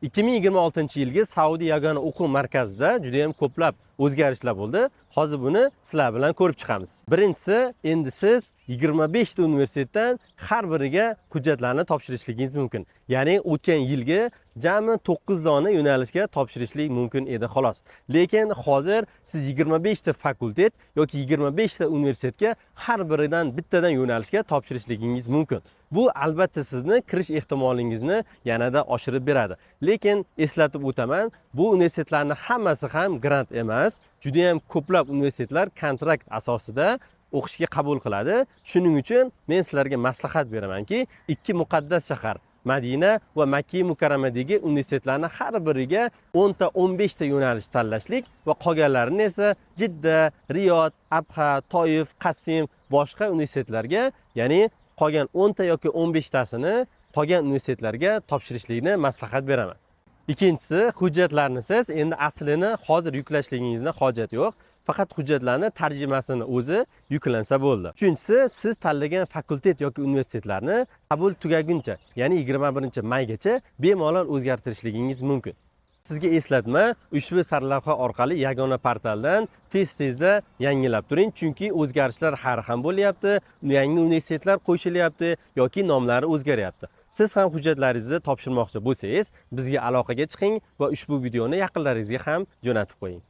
2026-yilgi Saudiya yagona o'quv markazida juda ham ko'plab o'zgarishlar bo'ldi. Hozir buni sizlar bilan ko'rib chiqamiz. Birinchisi, endi siz 25 ta universitetdan har biriga hujjatlarni topshirishligingiz mumkin. Ya'ni o'tgan yilgi jami 9 dona yo'nalishga topshirishlik mumkin edi xolos. Lekin hozir siz 25 ta fakultet yoki 25 ta universitetga har biridan bittadan yo'nalishga topshirishligingiz mumkin. Bu albatta sizni kirish ehtimolingizni yanada oshirib beradi. Lekin eslatib o'taman, bu universitetlarning hammasi ham grant emas. Juda ham ko'plab universitetlar kontrakt asosida o'qishga qabul qiladi. Shuning uchun men sizlarga maslahat beramanki, ikki muqaddas shahar Madina va Makka Mukarramadagi universitetlarning har biriga 10 ta 15 ta yo'nalish tanlashlik va qolganlarini esa Jidda, Riyod, Abha, Toyif, Qasim boshqa universitetlarga, ya'ni qolgan 10 ta yoki 15 tasini qolgan universitetlarga topshirishlikni maslahat beraman. Ikkinchisi, hujjatlarni siz endi aslini hozir yuklashligingizni hojat yo'q. Faqat hujjatlarni tarjimasini o'zi yuklansa bo'ldi. Uchinchisi, siz tanlagan fakultet yoki universitetlarni qabul tugaguncha, ya'ni 21-maygacha bemalol o'zgartirishligingiz mumkin. Sizga eslatma, ushbu sarlavha orqali yagona portaldan tez-tezda yangilab turing, chunki o'zgarishlar har ham bo'lyapti, yangi universitetlar qo'shilyapti yoki nomlari o'zgaryapti. Siz ham hujjatlaringizni topshirmoqchi bo'lsangiz, bizga aloqaga chiqing va ushbu videoni yaqinlaringizga ham jo'natib qo'ying.